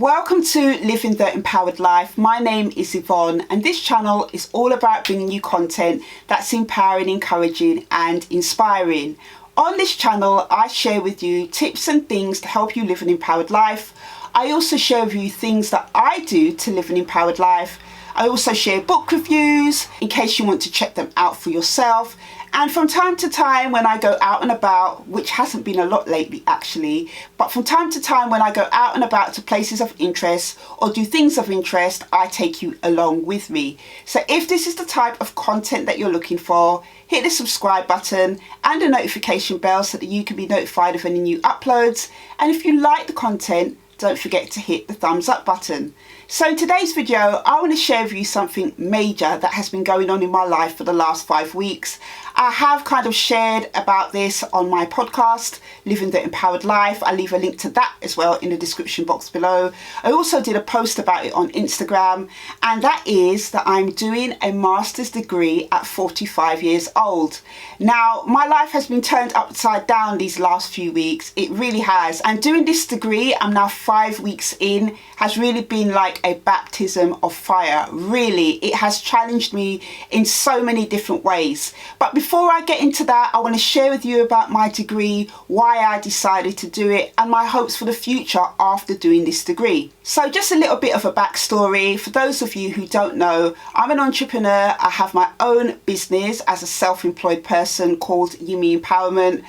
Welcome to Living the Empowered Life. My name is Yvonne and this channel is all about bringing you content that's empowering, encouraging and inspiring. On this channel I share with you tips and things to help you live an empowered life. I also share with you things that I do to live an empowered life. I also share book reviews in case you want to check them out for yourself. And from time to time when I go out and about, which hasn't been a lot lately actually, but from time to time when I go out and about to places of interest or do things of interest, I take you along with me. So if this is the type of content that you're looking for, hit the subscribe button and the notification bell so that you can be notified of any new uploads. And if you like the content, don't forget to hit the thumbs up button. So in today's video, I want to share with you something major that has been going on in my life for the last 5 weeks. I have kind of shared about this on my podcast, Living the Empowered Life. I'll leave a link to that as well in the description box below. I also did a post about it on Instagram, and that is that I'm doing a master's degree at 45 years old. Now, my life has been turned upside down these last few weeks. It really has. And doing this degree, I'm now 5 weeks in, has really been like a baptism of fire. Really, it has challenged me in so many different ways. But before I get into that, I want to share with you about my degree, why I decided to do it, and my hopes for the future after doing this degree. So just a little bit of a backstory. For those of you who don't know, I'm an entrepreneur. I have my own business as a self-employed person called YEME Empowerment.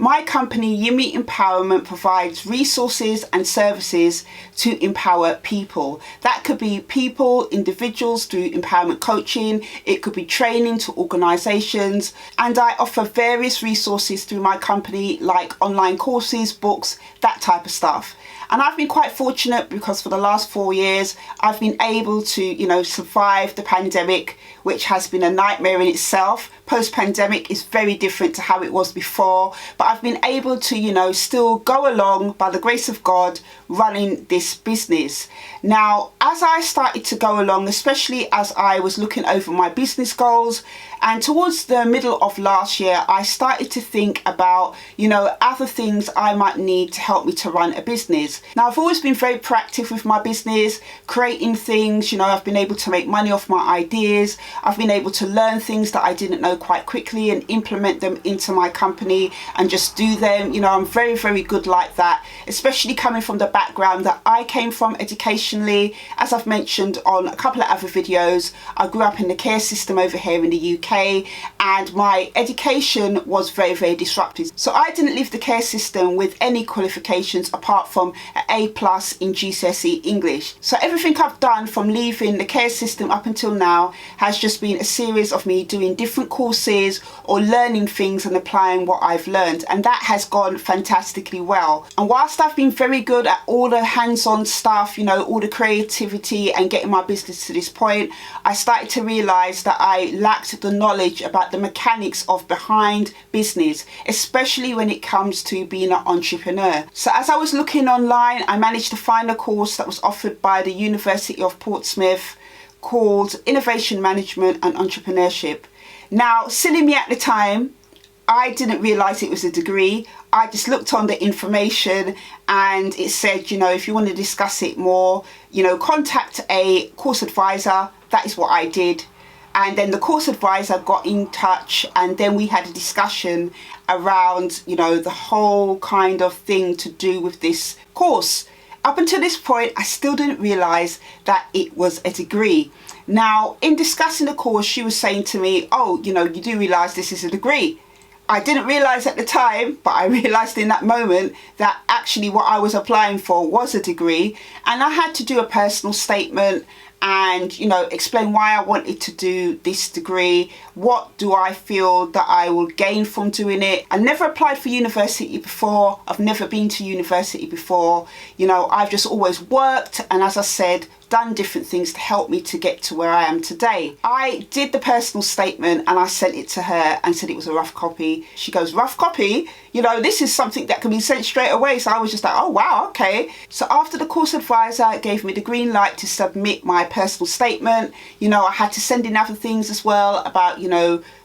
My company, YEME Empowerment, provides resources and services to empower people. That could be people, individuals through empowerment coaching. It could be training to organizations. And I offer various resources through my company, like online courses, books, that type of stuff. And I've been quite fortunate because for the last 4 years, I've been able to, survive the pandemic, which has been a nightmare in itself. Post-pandemic is very different to how it was before, but I've been able to, still go along by the grace of God running this business. Now, as I started to go along, especially as I was looking over my business goals, and towards the middle of last year, I started to think about, other things I might need to help me to run a business. Now, I've always been very proactive with my business, creating things, I've been able to make money off my ideas. I've been able to learn things that I didn't know quite quickly and implement them into my company and just do them. I'm very, very good like that, especially coming from the background that I came from educationally. As I've mentioned on a couple of other videos, I grew up in the care system over here in the UK, and my education was very, very disrupted. So I didn't leave the care system with any qualifications apart from an A+ in GCSE English. So everything I've done from leaving the care system up until now has just been a series of me doing different courses or learning things and applying what I've learned, and that has gone fantastically well. And whilst I've been very good at all the hands-on stuff, all the creativity and getting my business to this point, I started to realize that I lacked the knowledge about the mechanics of behind business, especially when it comes to being an entrepreneur. So as I was looking online, I managed to find a course that was offered by the University of Portsmouth called Innovation Management and Entrepreneurship. Now, silly me at the time, I didn't realize it was a degree. I just looked on the information and it said, if you want to discuss it more, contact a course advisor. That is what I did. And then the course advisor got in touch, and then we had a discussion around, the whole kind of thing to do with this course. Up until this point, I still didn't realize that it was a degree. Now, in discussing the course, she was saying to me, oh, you do realize this is a degree. I didn't realize at the time, but I realized in that moment that actually what I was applying for was a degree. And I had to do a personal statement and explain why I wanted to do this degree. What do I feel that I will gain from doing it? I never applied for university before. I've never been to university before. I've just always worked, and as I said, done different things to help me to get to where I am today. I did the personal statement and I sent it to her and said it was a rough copy. She goes, rough copy? This is something that can be sent straight away. So I was just like, oh wow, okay. So after the course advisor gave me the green light to submit my personal statement, I had to send in other things as well about,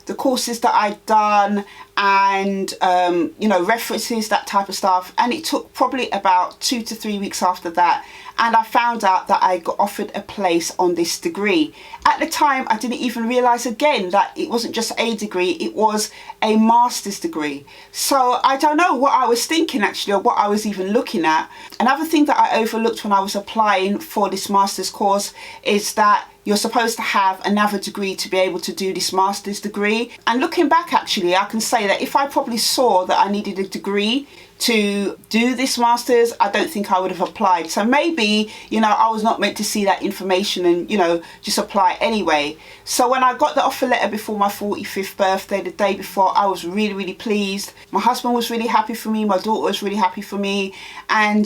the courses that I'd done and references, that type of stuff. And it took probably about 2 to 3 weeks after that, and I found out that I got offered a place on this degree. At the time, I didn't even realize again that it wasn't just a degree, it was a master's degree. So I don't know what I was thinking actually, or what I was even looking at. Another thing that I overlooked when I was applying for this master's course is that you're supposed to have another degree to be able to do this master's degree. And looking back, actually, I can say that if I probably saw that I needed a degree to do this master's, I don't think I would have applied. So maybe, I was not meant to see that information and, just apply anyway. So when I got the offer letter before my 45th birthday, the day before, I was really, really pleased. My husband was really happy for me. My daughter was really happy for me. And,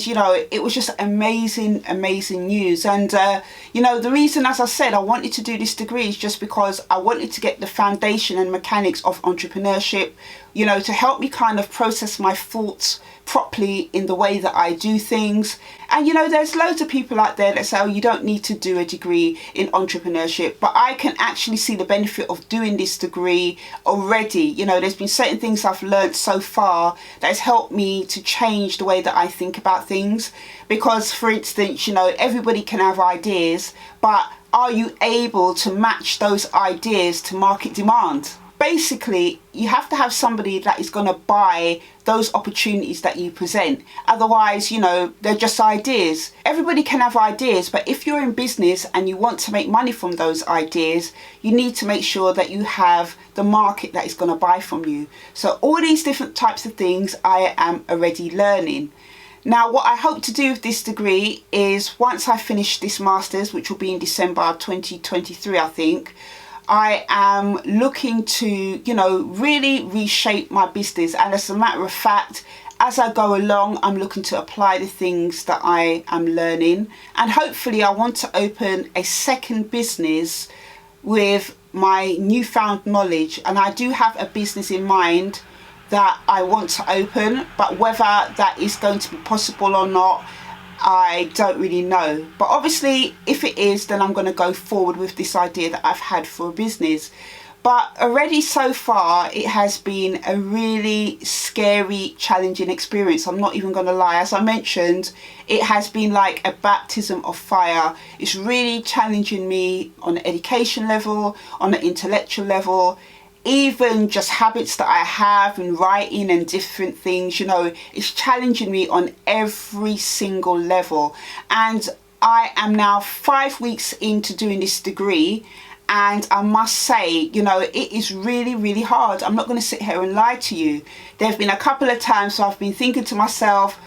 it was just amazing, amazing news. And, the reason, as I said, I wanted to do this degree is just because I wanted to get the foundation and mechanics of entrepreneurship, to help me kind of process my thoughts properly in the way that I do things. And there's loads of people out there that say, oh, you don't need to do a degree in entrepreneurship, but I can actually see the benefit of doing this degree already. There's been certain things I've learned so far that has helped me to change the way that I think about things. Because, for instance, everybody can have ideas, but are you able to match those ideas to market demand? Basically, you have to have somebody that is going to buy those opportunities that you present. Otherwise, they're just ideas. Everybody can have ideas, but if you're in business and you want to make money from those ideas, you need to make sure that you have the market that is going to buy from you. So all these different types of things I am already learning. Now, what I hope to do with this degree is once I finish this master's, which will be in December 2023, I think, I am looking to, really reshape my business. And as a matter of fact, as I go along, I'm looking to apply the things that I am learning. And hopefully I want to open a second business with my newfound knowledge. And I do have a business in mind that I want to open, but whether that is going to be possible or not, I don't really know. But obviously, if it is, then I'm going to go forward with this idea that I've had for a business. But already so far, it has been a really scary, challenging experience. I'm not even going to lie. As I mentioned, it has been like a baptism of fire. It's really challenging me on an education level, on an intellectual level. Even just habits that I have in writing and different things, it's challenging me on every single level. And I am now 5 weeks into doing this degree, and I must say, it is really, really hard. I'm not going to sit here and lie to you. There have been a couple of times where I've been thinking to myself,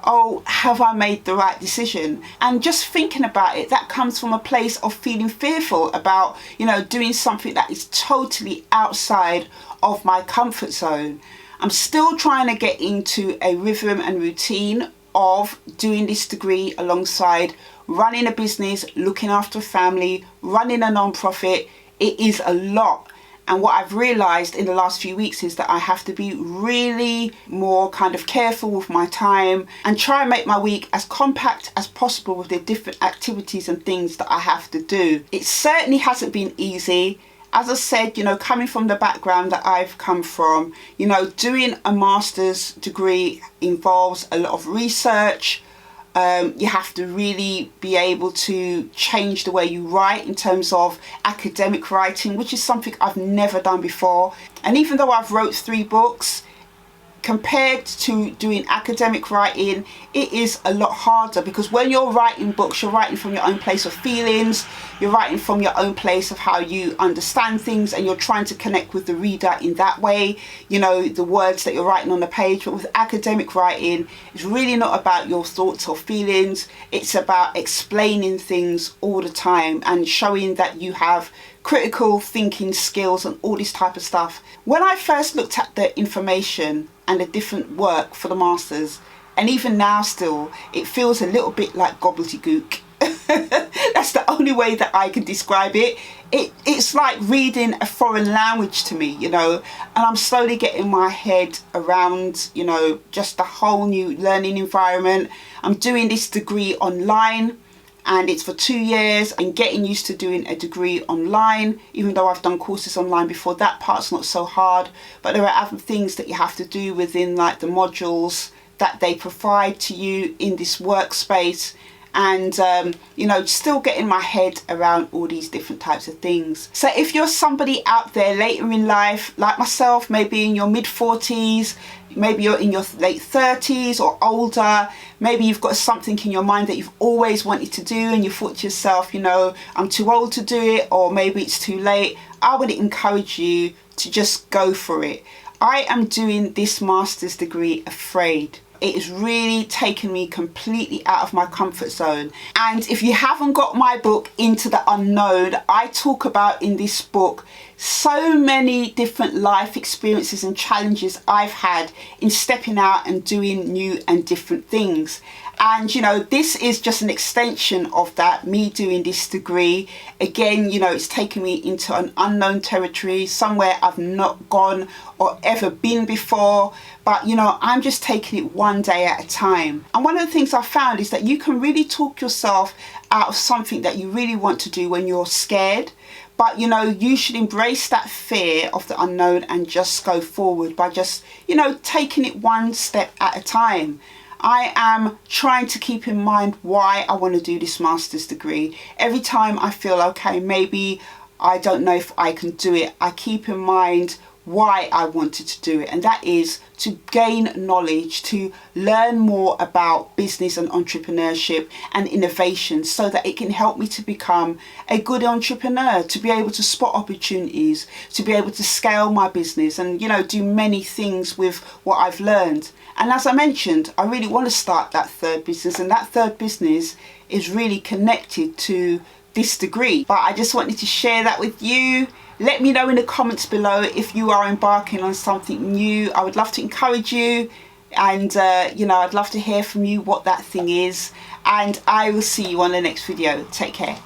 oh, have I made the right decision? And just thinking about it, that comes from a place of feeling fearful about, doing something that is totally outside of my comfort zone. I'm still trying to get into a rhythm and routine of doing this degree alongside running a business, looking after a family, running a non-profit. It is a lot. And what I've realised in the last few weeks is that I have to be really more kind of careful with my time and try and make my week as compact as possible with the different activities and things that I have to do. It certainly hasn't been easy. As I said, coming from the background that I've come from, doing a master's degree involves a lot of research. You have to really be able to change the way you write in terms of academic writing, which is something I've never done before. And even though I've wrote 3 books, compared to doing academic writing, it is a lot harder, because when you're writing books, you're writing from your own place of feelings, you're writing from your own place of how you understand things, and you're trying to connect with the reader in that way, the words that you're writing on the page. But with academic writing, it's really not about your thoughts or feelings, it's about explaining things all the time and showing that you have critical thinking skills and all this type of stuff. When I first looked at the information and the different work for the masters, and even now still, it feels a little bit like gobbledygook. That's the only way that I can describe it. It's like reading a foreign language to me, and I'm slowly getting my head around, just the whole new learning environment. I'm doing this degree online. and it's for 2 years, and getting used to doing a degree online. Even though I've done courses online before, that part's not so hard, but there are other things that you have to do within like the modules that they provide to you in this workspace, and you know, still getting my head around all these different types of things. So if you're somebody out there later in life like myself, maybe in your mid-40s, maybe you're in your late 30s or older, maybe you've got something in your mind that you've always wanted to do and you thought to yourself, you know, I'm too old to do it, or maybe it's too late, I would encourage you to just go for it. I am doing this master's degree afraid. It has really taken me completely out of my comfort zone. And if you haven't got my book, Into the Unknown, I talk about in this book so many different life experiences and challenges I've had in stepping out and doing new and different things. And you know, this is just an extension of that, me doing this degree. Again, you know, it's taken me into an unknown territory, somewhere I've not gone or ever been before. But you know, I'm just taking it one day at a time. And one of the things I found is that you can really talk yourself out of something that you really want to do when you're scared. But you know, you should embrace that fear of the unknown and just go forward by just, you know, taking it one step at a time. I am trying to keep in mind why I want to do this master's degree. Every time I feel, okay, maybe I don't know if I can do it, I keep in mind why I wanted to do it, and that is to gain knowledge, to learn more about business and entrepreneurship and innovation, so that it can help me to become a good entrepreneur, to be able to spot opportunities, to be able to scale my business and, you know, do many things with what I've learned. And as I mentioned, I really want to start that third business, and that third business is really connected to this degree. But I just wanted to share that with you. Let me know in the comments below if you are embarking on something new. I would love to encourage you, and you know, I'd love to hear from you what that thing is. And I will see you on the next video. Take care.